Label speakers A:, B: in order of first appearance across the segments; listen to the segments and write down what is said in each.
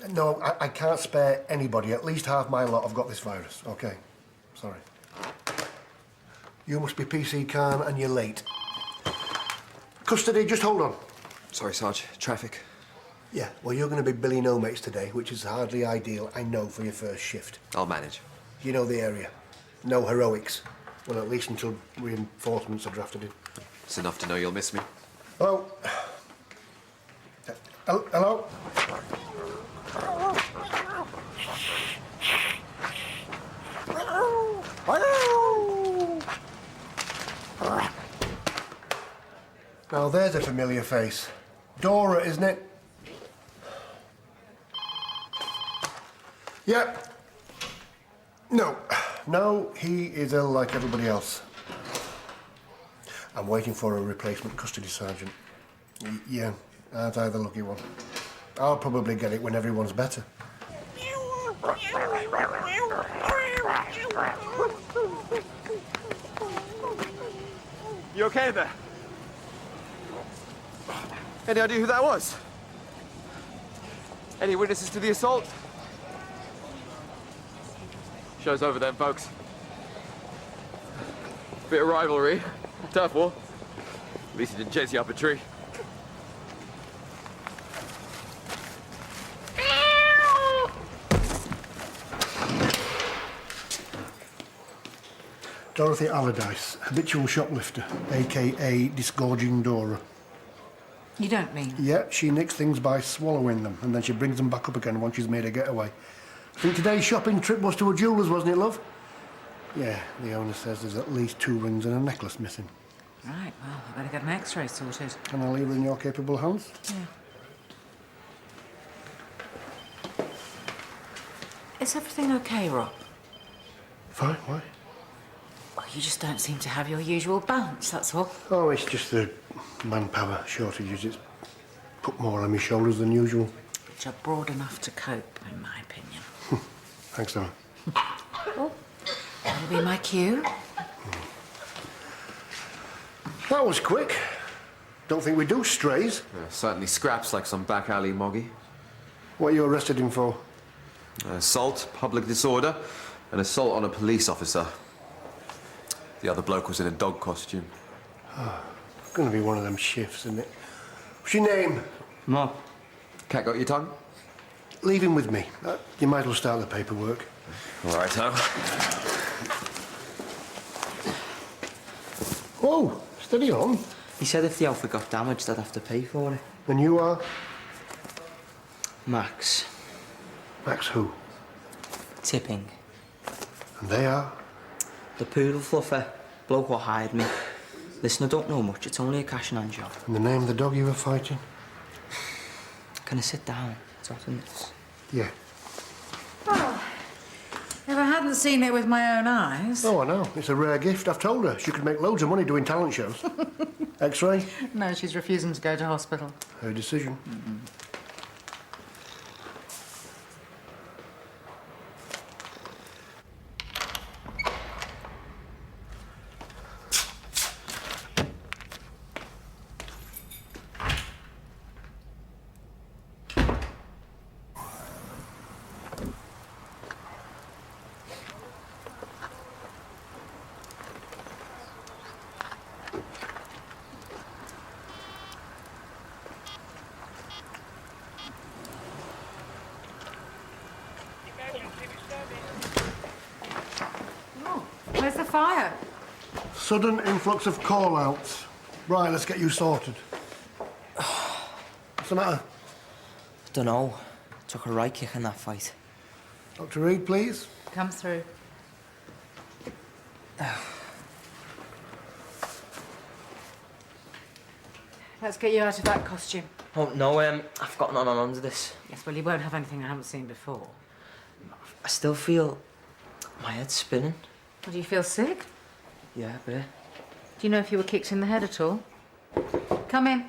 A: No, I can't spare anybody. At least half my lot have got this virus. Okay, sorry. You must be PC Khan and you're late. Custody, just hold on.
B: Sorry, Sarge. Traffic.
A: Yeah, well, you're going to be Billy No Mates today, which is hardly ideal, I know, for your first shift.
B: I'll manage.
A: You know the area. No heroics. Well, at least until reinforcements are drafted in.
B: It's enough to know you'll miss me.
A: Hello? Hello? Now, there's a familiar face. Dora, isn't it? Yeah. No, he is ill like everybody else. I'm waiting for a replacement custody sergeant. Yeah, aren't I the lucky one? I'll probably get it when everyone's better.
B: You okay there? Any idea who that was? Any witnesses to the assault? Show's over then, folks. Bit of rivalry. Tough war. At least he didn't chase you up a tree.
A: Dorothy Allardyce, habitual shoplifter, a.k.a. Disgorging Dora.
C: You don't mean?
A: Yeah, she nicks things by swallowing them, and then she brings them back up again once she's made a getaway. I think today's shopping trip was to a jeweller's, wasn't it, love? Yeah, the owner says there's at least 2 rings and a necklace missing.
C: Right, well, I better get an X-ray sorted.
A: Can I leave her in your capable hands?
C: Yeah. Is everything okay, Rob?
A: Fine, why?
C: Well, you just don't seem to have your usual bounce, that's all.
A: Oh, it's just the manpower shortages. It's put more on my shoulders than usual.
C: Which are broad enough to cope, in my opinion.
A: Thanks, Donna.
C: Oh, that'll be my cue.
A: That was quick. Don't think we do strays.
B: Yeah, certainly scraps like some back alley moggy.
A: What are you arrested him for?
B: Assault, public disorder, and assault on a police officer. The other bloke was in a dog costume.
A: It's going to be one of them shifts, isn't it? What's your name?
D: Mark.
B: Cat got your tongue?
A: Leave him with me. You might as well start the paperwork.
B: All right, ho.
A: Whoa, steady on.
D: He said if the outfit got damaged, I'd have to pay for it.
A: And you are?
D: Max.
A: Max who?
D: Tipping.
A: And they are?
D: The poodle fluffer. Bloke what hired me. Listen, I don't know much. It's only a cash and hand job.
A: And the name of the dog you were fighting?
D: Can I sit down? It's hot in this.
A: Yeah.
C: Well, if I hadn't seen it with my own eyes...
A: Oh, I know. It's a rare gift. I've told her. She could make loads of money doing talent shows. X-ray?
C: No, she's refusing to go to hospital.
A: Her decision.
C: Where's the fire?
A: Sudden influx of call-outs. Right, let's get you sorted. What's the matter?
D: Don't know. Took a right kick in that fight.
A: Dr. Reed, please.
C: Come through. Let's get you out of that costume.
D: Oh, no, I've got none on under this.
C: Yes, well, you won't have anything I haven't seen before.
D: I still feel my head's spinning.
C: Well, do you feel sick?
D: Yeah, a bit.
C: Do you know if you were kicked in the head at all? Come in.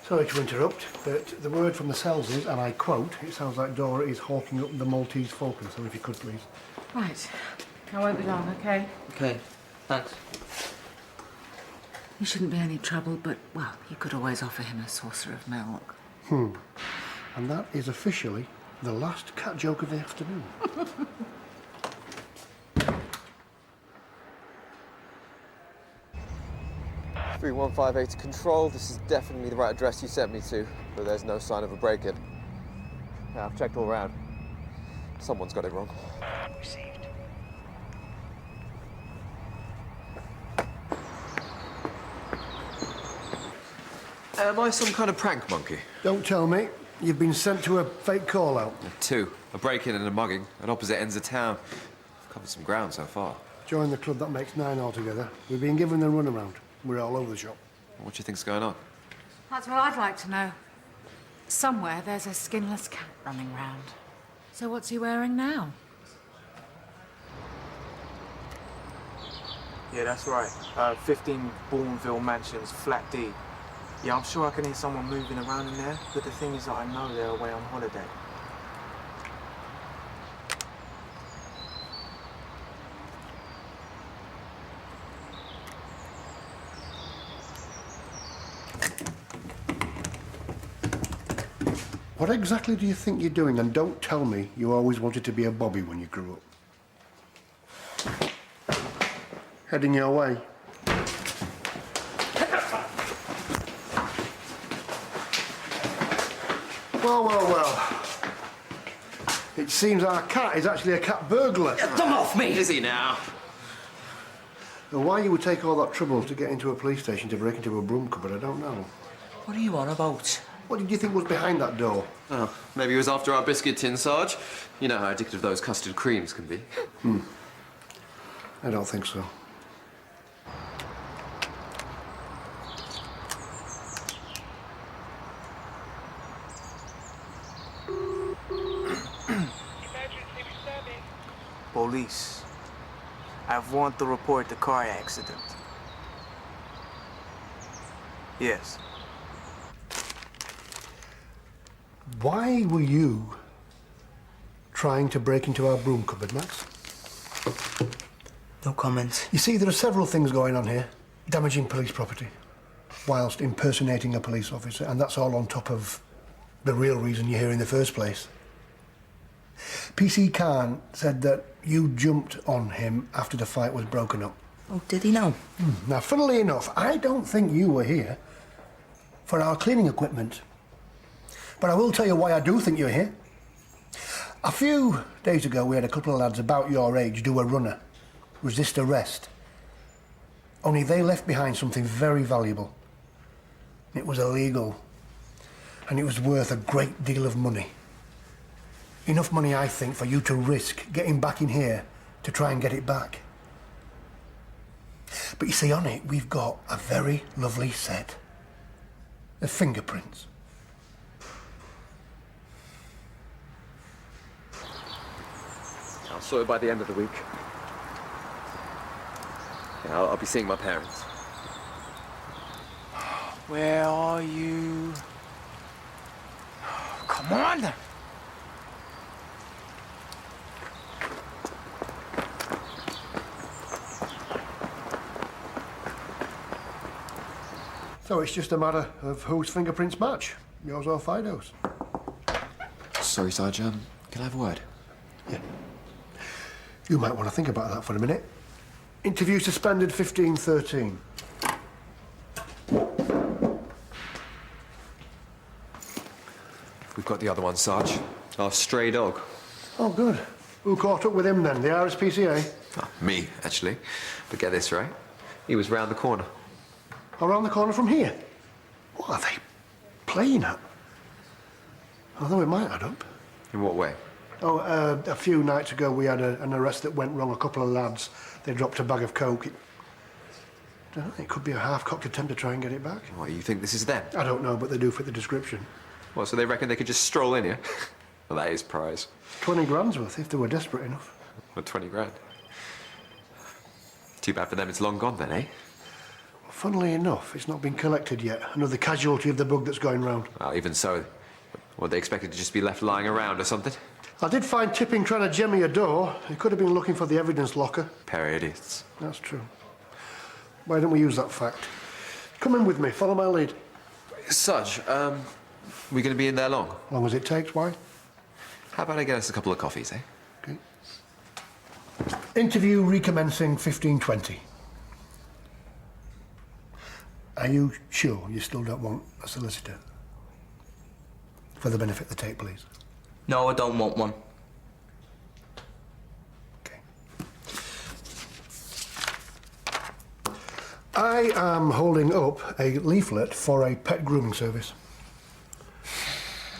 A: Sorry to interrupt, but the word from the cells is, and I quote, it sounds like Dora is hawking up the Maltese Falcon, so if you could please.
C: Right. I won't be long, okay?
D: Okay, thanks.
C: You shouldn't be any trouble, but, well, you could always offer him a saucer of milk.
A: And that is officially the last cat joke of the afternoon.
B: 3158 to control. This is definitely the right address you sent me to, but there's no sign of a break-in. Yeah, I've checked all around. Someone's got it wrong.
E: Received.
B: Am I some kind of prank monkey?
A: Don't tell me. You've been sent to a fake call-out.
B: Two. A break-in and a mugging at opposite ends of town. I've covered some ground so far.
A: Join the club, that makes 9 altogether. We've been given the runaround. We're all over the shop.
B: What do you think's going on?
C: That's what I'd like to know. Somewhere there's a skinless cat running round. So what's he wearing now?
F: Yeah, that's right. 15 Bourneville Mansions, Flat D. Yeah, I'm sure I can hear someone moving around in there, but the thing is that I know they're away on holiday.
A: What exactly do you think you're doing? And don't tell me you always wanted to be a bobby when you grew up. Heading your way. Well, well, well. It seems our cat is actually a cat burglar.
D: Come off me!
B: Is he now?
A: Now, why you would take all that trouble to get into a police station to break into a broom cupboard, I don't know.
D: What are you on about?
A: What did you think was behind that door?
B: Oh, maybe he was after our biscuit tin, Sarge. You know how addictive those custard creams can be.
A: I don't think so.
F: Police. I want to report the car accident. Yes.
A: Why were you trying to break into our broom cupboard, Max?
D: No comment.
A: You see, there are several things going on here. Damaging police property, whilst impersonating a police officer, and that's all on top of the real reason you're here in the first place. PC Khan said that you jumped on him after the fight was broken up.
D: Oh, did he now?
A: Now, funnily enough, I don't think you were here for our cleaning equipment. But I will tell you why I do think you're here. A few days ago, we had a couple of lads about your age do a runner, resist arrest. Only they left behind something very valuable. It was illegal, and it was worth a great deal of money. Enough money, I think, for you to risk getting back in here to try and get it back. But you see, on it, we've got a very lovely set of fingerprints.
B: I'll sort it by the end of the week. Yeah, I'll be seeing my parents.
F: Where are you? Come on!
A: So it's just a matter of whose fingerprints match, yours or Fido's.
B: Sorry, Sarge, can I have a word?
A: Yeah. You might want to think about that for a minute. Interview suspended 1513.
B: We've got the other one, Sarge. Our stray dog.
A: Oh, good. Who caught up with him then? The RSPCA?
B: Oh, me, actually. But get this right. He was round the corner.
A: Around the corner from here? What are they playing at? Although it might add up.
B: In what way?
A: Oh, a few nights ago we had an arrest that went wrong. A couple of lads, they dropped a bag of coke. It could be a half-cocked attempt to try and get it back.
B: What, you think this is them?
A: I don't know, but they do fit the description.
B: What, so they reckon they could just stroll in here? Well, that is prize.
A: 20 grand's worth if they were desperate enough.
B: Well, 20 grand. Too bad for them it's long gone then, eh?
A: Funnily enough, it's not been collected yet. Another casualty of the bug that's going round.
B: Well, even so, what, they expected to just be left lying around or something?
A: I did find Tipping trying to jemmy a door. He could have been looking for the evidence locker.
B: Pair of idiots.
A: That's true. Why don't we use that fact? Come in with me, follow my lead.
B: Such, we going to be in there long?
A: Long as it takes, why?
B: How about I get us a couple of coffees, eh?
A: Okay. Interview recommencing 15:20. Are you sure you still don't want a solicitor? For the benefit of the tape, please.
D: No, I don't want one.
A: Okay. I am holding up a leaflet for a pet grooming service.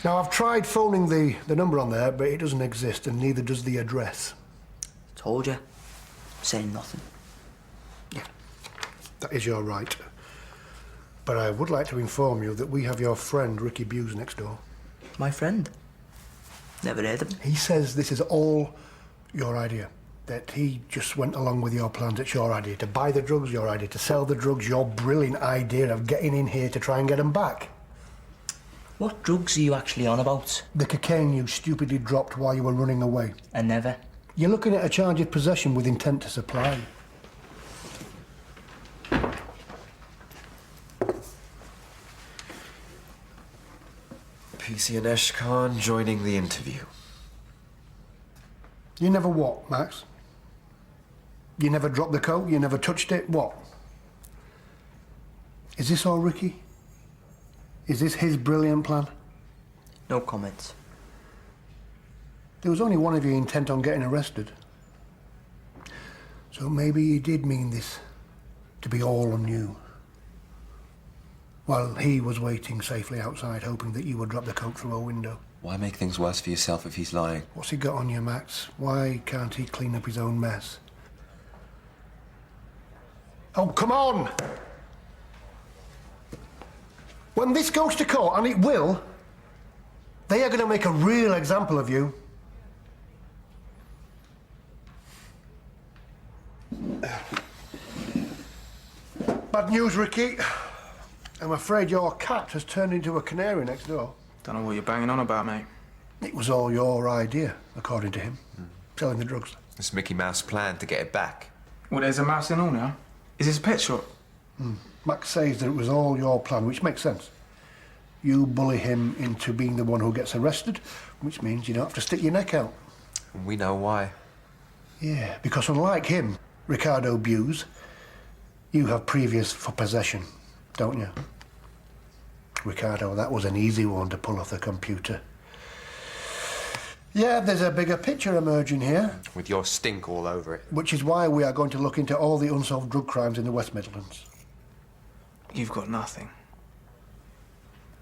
A: Now, I've tried phoning the number on there, but it doesn't exist, and neither does the address.
D: Told you. Saying nothing.
A: Yeah, that is your right. But I would like to inform you that we have your friend Ricky Buse next door.
D: My friend. Never heard of him.
A: He says this is all your idea. That he just went along with your plans. It's your idea to buy the drugs, your idea to sell the drugs, your brilliant idea of getting in here to try and get them back.
D: What drugs are you actually on about?
A: The cocaine you stupidly dropped while you were running away.
D: I never.
A: You're looking at a charge of possession with intent to supply.
B: PC and Eshkan joining the interview.
A: You never what, Max? You never dropped the coke? You never touched it? What? Is this all Ricky? Is this his brilliant plan?
D: No comments.
A: There was only one of you intent on getting arrested. So maybe he did mean this to be all on you. While he was waiting safely outside, hoping that you would drop the coke through a window.
B: Why make things worse for yourself if he's lying?
A: What's he got on you, Max? Why can't he clean up his own mess? Oh, come on! When this goes to court, and it will, they are going to make a real example of you. Bad news, Ricky. I'm afraid your cat has turned into a canary next door.
F: Don't know what you're banging on about, mate.
A: It was all your idea, according to him. Selling the drugs.
B: It's Mickey Mouse plan to get it back.
F: Well, there's a mouse in all now. Is this a pet shop?
A: Max says that it was all your plan, which makes sense. You bully him into being the one who gets arrested, which means you don't have to stick your neck out.
B: And we know why.
A: Yeah, because unlike him, Ricardo Buse, you have previous for possession, don't you? Ricardo, that was an easy one to pull off the computer. Yeah, there's a bigger picture emerging here,
B: With your stink all over it.
A: which is why we are going to look into all the unsolved drug crimes in the West Midlands.
F: You've got nothing.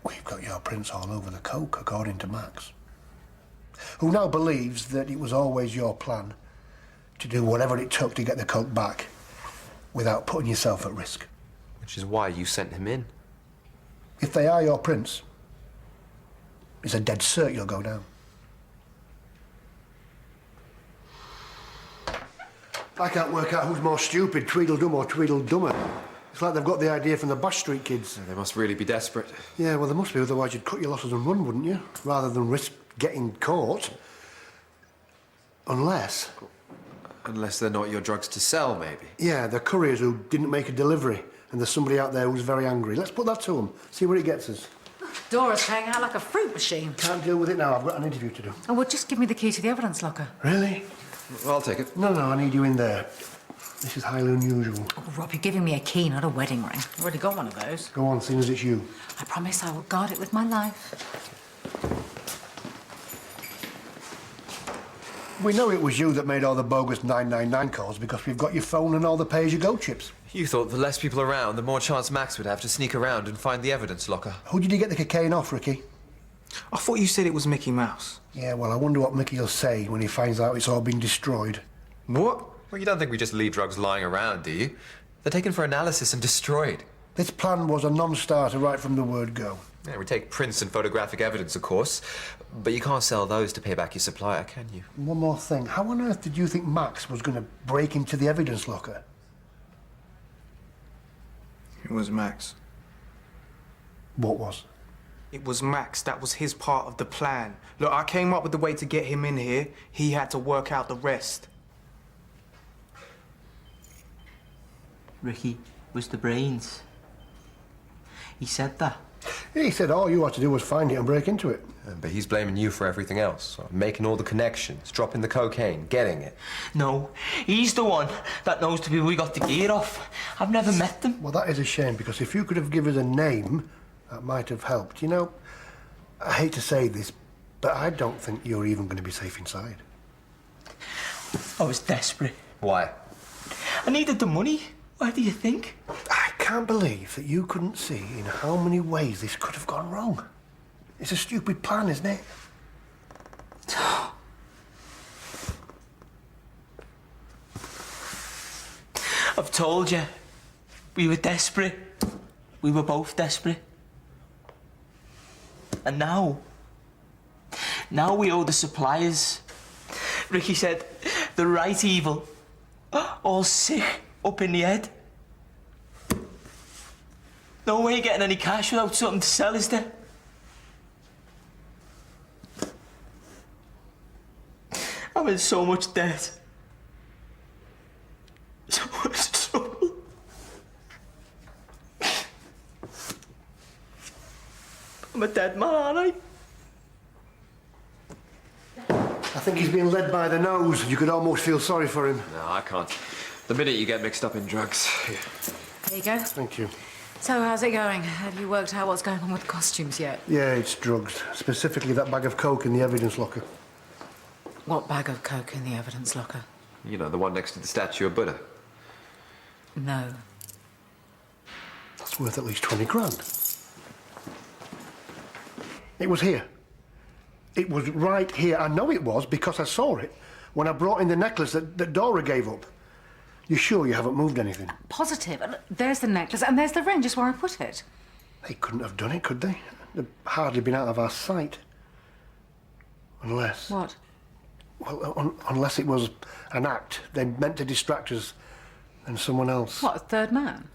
A: We've got your prints all over the coke, according to Max, who now believes that it was always your plan to do whatever it took to get the coke back without putting yourself at risk.
B: Which is why you sent him in.
A: If they are your prints, it's a dead cert you'll go down. I can't work out who's more stupid, Tweedledum or Tweedledummer. It's like they've got the idea from the Bash Street kids.
B: They must really be desperate.
A: Yeah, well, they must be, otherwise you'd cut your losses and run, wouldn't you? Rather than risk getting caught. Unless...
B: Unless they're not your drugs to sell, maybe.
A: Yeah, they're couriers who didn't make a delivery, and there's somebody out there who's very angry. Let's put that to them, see where it gets us.
C: Dora's playing out like a fruit machine.
A: Can't deal with it now, I've got an interview to do.
C: Oh, well, just give me the key to the evidence locker.
A: Really?
B: Well, I'll take it.
A: No, I need you in there. This is highly unusual.
C: Oh, Rob, you're giving me a key, not a wedding ring. I've already got one of those.
A: Go on, seeing as it's you.
C: I promise I will guard it with my life.
A: We know it was you that made all the bogus 999 calls because we've got your phone and all the pay-as-you-go chips.
B: You thought the less people around, the more chance Max would have to sneak around and find the evidence locker.
A: Who did you get the cocaine off, Ricky?
F: I thought you said it was Mickey Mouse.
A: Yeah, well, I wonder what Mickey will say when he finds out it's all been destroyed.
F: What?
B: Well, you don't think we just leave drugs lying around, do you? They're taken for analysis and destroyed.
A: This plan was a non-starter right from the word go.
B: Yeah, we take prints and photographic evidence, of course, but you can't sell those to pay back your supplier, can you?
A: One more thing. How on earth did you think Max was going to break into the evidence locker?
F: It was Max.
A: What was?
F: It was Max. That was his part of the plan. Look, I came up with the way to get him in here. He had to work out the rest.
D: Ricky was the brains. He said that.
A: He said all you had to do was find it and break into it.
B: But he's blaming you for everything else. Making all the connections, dropping the cocaine, getting it.
D: No, he's the one that knows the people we got the gear off. I've never met them.
A: Well, that is a shame, because if you could have given us a name, that might have helped. You know, I hate to say this, but I don't think you're even going to be safe inside.
D: I was desperate.
B: Why?
D: I needed the money. Why do you think?
A: I can't believe that you couldn't see in how many ways this could have gone wrong. It's a stupid plan, isn't it?
D: I've told you. We were desperate. We were both desperate. And now we owe the suppliers. Ricky said the right evil. All sick up in the head. No way of getting any cash without something to sell, is there? I'm in so much debt. So much trouble. I'm a dead man, aren't I?
A: I think he's being led by the nose. You could almost feel sorry for him.
B: No, I can't. The minute you get mixed up in drugs.
C: There you go.
A: Thank you.
C: So, how's it going? Have you worked out what's going on with the costumes yet?
A: Yeah, it's drugs. Specifically that bag of coke in the evidence locker.
C: What bag of coke in the evidence locker?
B: You know, the one next to the statue of Buddha.
C: No.
A: That's worth at least 20 grand. It was here. It was right here. I know it was because I saw it when I brought in the necklace that Dora gave up. You sure you haven't moved anything?
C: Positive. There's the necklace and there's the ring, just where I put it.
A: They couldn't have done it, could they? They've hardly been out of our sight. Unless...
C: What?
A: Well, unless it was an act. They meant to distract us and someone else.
C: What, a third man?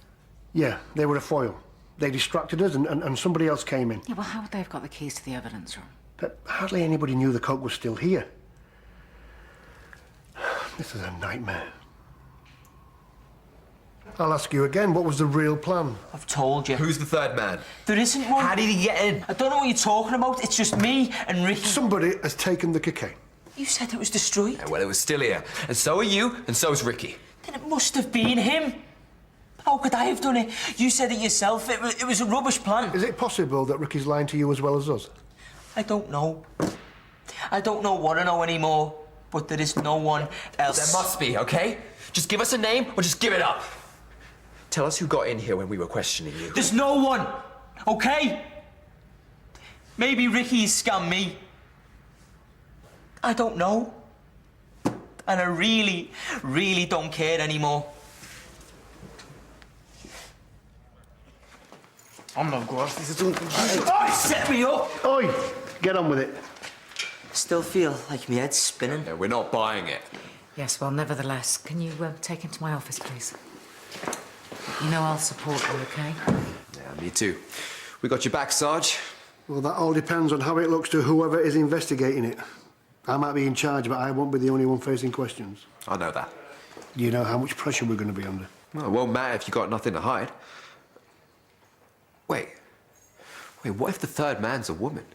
A: Yeah, they were a foil. They distracted us and somebody else came in.
C: Yeah, well, how would they have got the keys to the evidence room?
A: But hardly anybody knew the coke was still here. This is a nightmare. I'll ask you again, what was the real plan?
D: I've told you.
B: Who's the third man?
D: There isn't one.
B: How did he get in?
D: I don't know what you're talking about. It's just me and Ricky.
A: Somebody has taken the cocaine.
D: You said it was destroyed.
B: Yeah, well, it was still here. And so are you, and so's Ricky.
D: Then it must have been him. How could I have done it? You said it yourself. It was a rubbish plan.
A: Is it possible that Ricky's lying to you as well as us?
D: I don't know. I don't know what I know anymore. But there is no one else.
B: There must be, okay? Just give us a name or just give it up. Tell us who got in here when we were questioning you.
D: There's no one, okay? Maybe Ricky's scammed me. I don't know. And I really, really don't care anymore.
F: I'm no grass. This is all...
D: Oh, set me up!
A: Oi, get on with it.
D: Still feel like my head's spinning.
B: Yeah, we're not buying it.
C: Yes, well, nevertheless, can you take him to my office, please? You know I'll support you, okay?
B: Yeah, me too. We got your back, Sarge.
A: Well, that all depends on how it looks to whoever is investigating it. I might be in charge, but I won't be the only one facing questions.
B: I know that.
A: Do you know how much pressure we're going to be under?
B: Well, it won't matter if you got nothing to hide. Wait, what if the third man's a woman?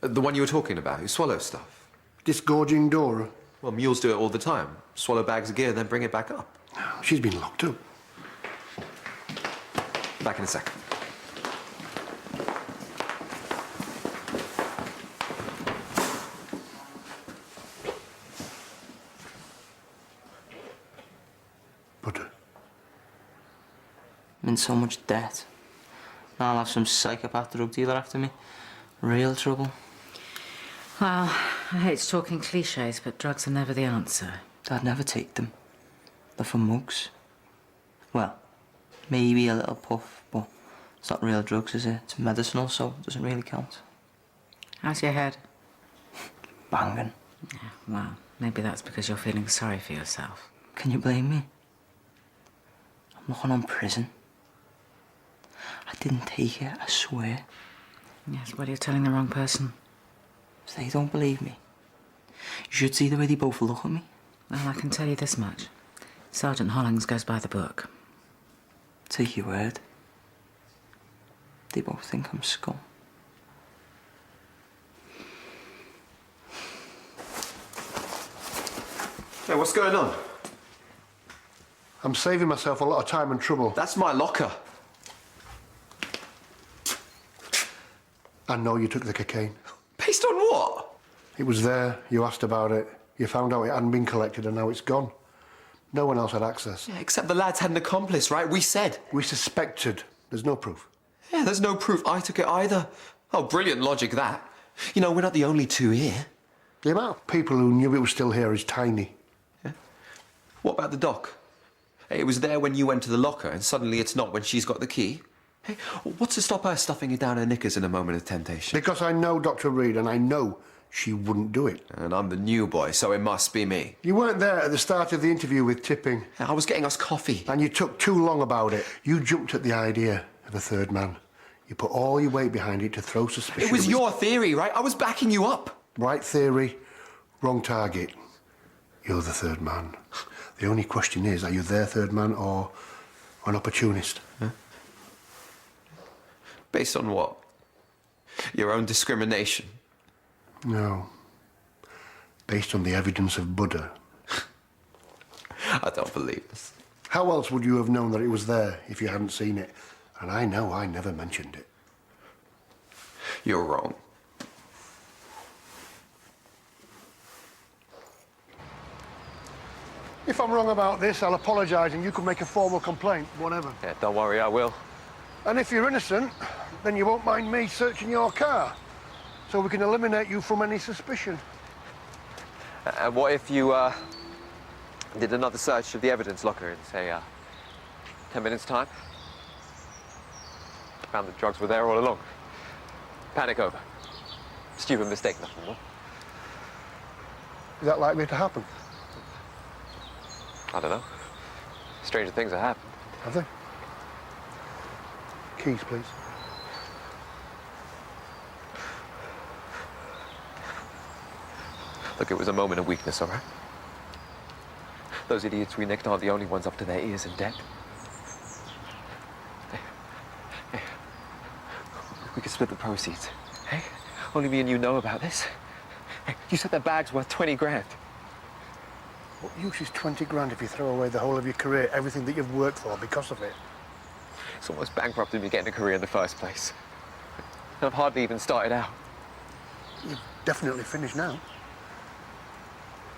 B: The one you were talking about, who swallows stuff?
A: Disgorging Dora?
B: Well, mules do it all the time. Swallow bags of gear, then bring it back up.
A: She's been locked up.
B: Back in a second.
A: But
D: I'm in so much debt. Now I'll have some psychopath drug dealer after me. Real trouble.
C: Well, I hate talking cliches, but drugs are never the answer.
D: I'd never take them. They're for mugs. Well, maybe a little puff, but It's not real drugs, is it? It's medicinal, so it doesn't really count.
C: How's your head?
D: Banging.
C: Yeah, well, maybe that's because you're feeling sorry for yourself.
D: Can you blame me? I'm looking on prison. I didn't take it, I swear.
C: Yes, well, you're telling the wrong person.
D: If they don't believe me, you should see the way they both look at me.
C: Well, I can tell you this much. Sergeant Hollings goes by the book.
D: Take your word. They both think I'm scum.
B: Hey, what's going on?
A: I'm saving myself a lot of time and trouble.
B: That's my locker.
A: I know you took the cocaine.
B: Based on what?
A: It was there, you asked about it. You found out it hadn't been collected and now it's gone. No one else had access.
B: Yeah, except the lads had an accomplice, right? We said.
A: We suspected. There's no proof.
B: Yeah, there's no proof I took it either. Oh, brilliant logic, that. You know, we're not the only two here.
A: The amount of people who knew it was still here is tiny.
B: Yeah. What about the doc? Hey, it was there when you went to the locker, and suddenly it's not when she's got the key. Hey, what's to stop her stuffing it down her knickers in a moment of temptation?
A: Because I know Dr. Reed and I know she wouldn't do it.
B: And I'm the new boy, so it must be me.
A: You weren't there at the start of the interview with Tipping.
B: I was getting us coffee.
A: And you took too long about it. You jumped at the idea of a third man. You put all your weight behind it to throw suspicion.
B: It was your theory, right? I was backing you up.
A: Right theory, wrong target. You're the third man. The only question is, are you their third man or an opportunist?
B: Huh? Based on what? Your own discrimination?
A: No. Based on the evidence of Buddha.
B: I don't believe this.
A: How else would you have known that it was there if you hadn't seen it? And I know I never mentioned it.
B: You're wrong.
A: If I'm wrong about this, I'll apologise and you can make a formal complaint, whatever.
B: Yeah, don't worry, I will.
A: And if you're innocent, then you won't mind me searching your car, so we can eliminate you from any suspicion.
B: And what if you, did another search of the evidence locker in, say, 10 minutes' time? Found the drugs were there all along. Panic over. Stupid mistake, nothing more.
A: Is that likely to happen?
B: I don't know. Stranger things have happened.
A: Have they? Keys, please.
B: Look, it was a moment of weakness, all right? Those idiots we nicked aren't the only ones up to their ears in debt. Hey, we could split the proceeds. Hey, only me and you know about this. Hey, you said that bag's worth 20 grand.
A: What use is 20 grand if you throw away the whole of your career, everything that you've worked for because of it?
B: It's almost bankrupted me getting a career in the first place. And I've hardly even started out.
A: You've definitely finished now.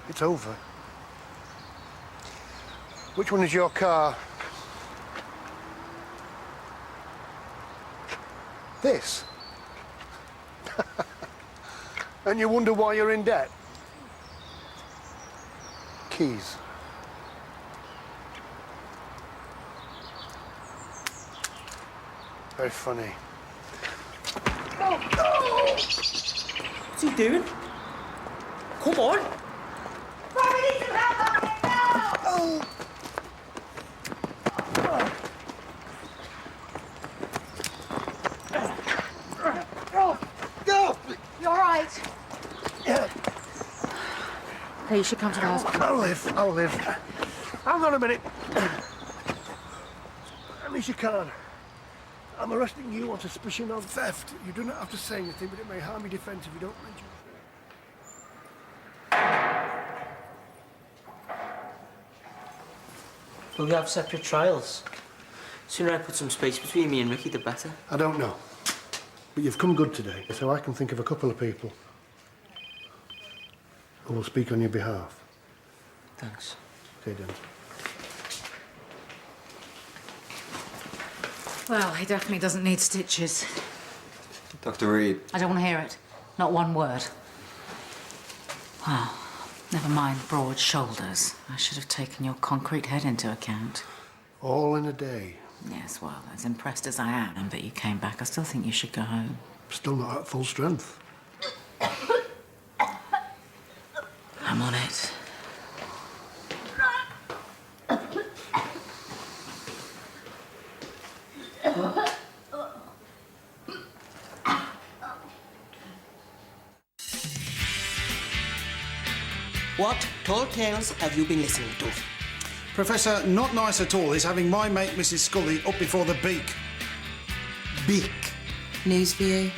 A: It's over. Which one is your car? This? And you wonder why you're in debt? Keys. Very funny.
D: What's he doing? Come on!
C: You all right?
A: Yeah,
C: Hey, you should come to the hospital.
A: I'll live. Hang on a minute. Alicia Khan, I'm arresting you on suspicion of theft. You do not have to say anything, but it may harm your defence if you don't mention it.
D: Will we have separate trials? Sooner I put some space between me and Ricky, the better.
A: I don't know. But you've come good today, so I can think of a couple of people who will speak on your behalf.
D: Thanks.
A: Okay, Dennis.
C: Well, he definitely doesn't need stitches.
B: Dr. Reed.
C: I don't want to hear it. Not one word. Well, never mind broad shoulders. I should have taken your concrete head into account.
A: All in a day.
C: Yes, well, as impressed as I am that you came back, I still think you should go home.
A: Still not at full strength.
C: I'm on it.
E: What tall tales have you been listening to?
G: Professor, not nice at all is having my mate Mrs. Scully up before the beak.
E: Beak.
H: News for you.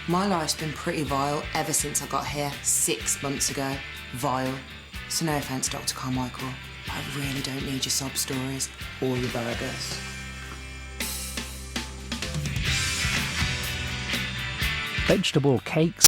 H: My life's been pretty vile ever since I got here 6 months ago. Vile. So no offence, Dr. Carmichael. I really don't need your sob stories or your burgers.
I: Vegetable cakes